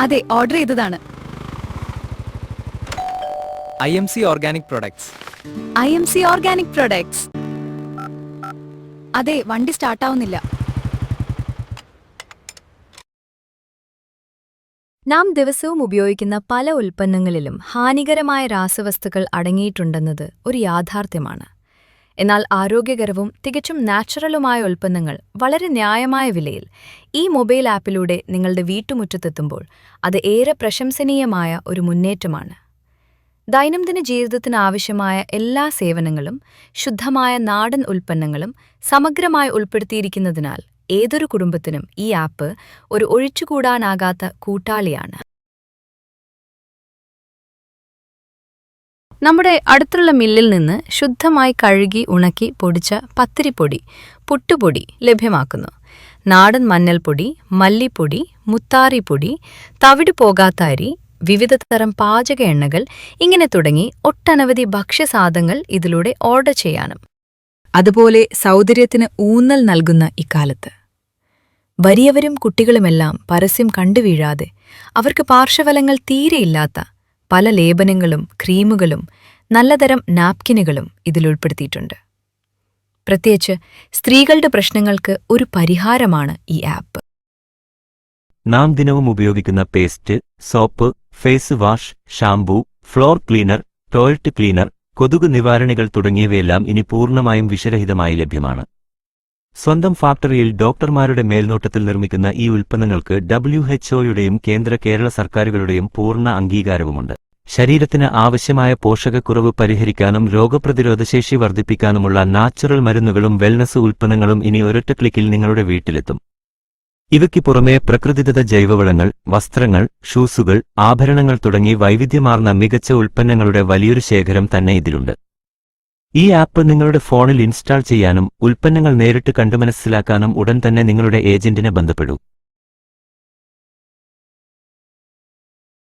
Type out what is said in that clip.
അതെ, ഓർഡർ ചെയ്തതാണ്. IMC organic products. IMC organic products. അതെ, വണ്ടി സ്റ്റാർട്ടാവുന്നില്ല. നാം ദിവസവും ഉപയോഗിക്കുന്ന പല ഉൽപ്പന്നങ്ങളിലും ഹാനികരമായ രാസവസ്തുക്കൾ അടങ്ങിയിട്ടുണ്ടെന്നത് ഒരു യാഥാർത്ഥ്യമാണ്. എന്നാൽ ആരോഗ്യകരവും തികച്ചും നാച്ചുറലുമായ ഉൽപ്പന്നങ്ങൾ വളരെ ന്യായമായ വിലയിൽ ഈ മൊബൈൽ ആപ്പിലൂടെ നിങ്ങളുടെ വീട്ടുമുറ്റത്തെത്തുമ്പോൾ അത് ഏറെ പ്രശംസനീയമായ ഒരു മുന്നേറ്റമാണ്. ദൈനംദിന ജീവിതത്തിന് ആവശ്യമായ എല്ലാ സേവനങ്ങളും ശുദ്ധമായ നാടൻ ഉൽപ്പന്നങ്ങളും സമഗ്രമായി ഉൾപ്പെടുത്തിയിരിക്കുന്നതിനാൽ ഏതൊരു കുടുംബത്തിനും ഈ ആപ്പ് ഒരു ഒഴിച്ചുകൂടാനാകാത്ത കൂട്ടാളിയാണ്. നമ്മുടെ അടുത്തുള്ള മില്ലിൽ നിന്ന് ശുദ്ധമായി കഴുകി ഉണക്കി പൊടിച്ച പത്തിരിപ്പൊടി, പുട്ടുപൊടി ലഭ്യമാക്കുന്നു. നാടൻ മഞ്ഞൾപ്പൊടി, മല്ലിപ്പൊടി, മുത്താറിപ്പൊടി, തവിട് പോകാത്ത അരി, വിവിധ തരം പാചക എണ്ണകൾ, ഇങ്ങനെ തുടങ്ങി ഒട്ടനവധി ഭക്ഷ്യസാധനങ്ങൾ ഇതിലൂടെ ഓർഡർ ചെയ്യാനും. അതുപോലെ സൗന്ദര്യത്തിന് ഊന്നൽ നൽകുന്ന ഇക്കാലത്ത് വലിയവരും കുട്ടികളുമെല്ലാം പരസ്യം കണ്ടുവീഴാതെ അവർക്ക് പാർശ്വഫലങ്ങൾ തീരെയില്ലാത്ത പല ലേപനങ്ങളും ക്രീമുകളും നല്ലതരം നാപ്കിനുകളും ഇതിലുൾപ്പെടുത്തിയിട്ടുണ്ട്. പ്രത്യേകിച്ച് സ്ത്രീകളുടെ പ്രശ്നങ്ങൾക്ക് ഒരു പരിഹാരമാണ് ഈ ആപ്പ്. നാം ദിനവും ഉപയോഗിക്കുന്ന paste, soap, face wash, shampoo, floor cleaner, toilet cleaner, കൊതുക് നിവാരണികൾ തുടങ്ങിയവയെല്ലാം ഇനി പൂർണ്ണമായും വിഷരഹിതമായി ലഭ്യമാണ്. സ്വന്തം ഫാക്ടറിയിൽ ഡോക്ടർമാരുടെ മേൽനോട്ടത്തിൽ നിർമ്മിക്കുന്ന ഈ ഉൽപ്പന്നങ്ങൾക്ക് WHO-യുടെയും കേരള സർക്കാരുകളുടെയും പൂർണ്ണ അംഗീകാരവുമുണ്ട്. ശരീരത്തിന് ആവശ്യമായ പോഷകക്കുറവ് പരിഹരിക്കാനും രോഗപ്രതിരോധശേഷി വർദ്ധിപ്പിക്കാനുമുള്ള നാച്ചുറൽ മരുന്നുകളും വെൽനസ് ഉൽപ്പന്നങ്ങളും ഇനി ഒരൊറ്റ ക്ലിക്കിൽ നിങ്ങളുടെ വീട്ടിലെത്തും. ഇവയ്ക്ക് പുറമെ പ്രകൃതിദത്ത ജൈവവളങ്ങൾ, വസ്ത്രങ്ങൾ, ഷൂസുകൾ, ആഭരണങ്ങൾ തുടങ്ങി വൈവിധ്യമാർന്ന മികച്ച ഉൽപ്പന്നങ്ങളുടെ വലിയൊരു ശേഖരം തന്നെ ഇതിലുണ്ട്. ഈ ആപ്പ് നിങ്ങളുടെ ഫോണിൽ ഇൻസ്റ്റാൾ ചെയ്യാനും ഉൽപ്പന്നങ്ങൾ നേരിട്ട് കണ്ടു മനസ്സിലാക്കാനും ഉടൻ തന്നെ നിങ്ങളുടെ ഏജന്റിനെ ബന്ധപ്പെടൂ.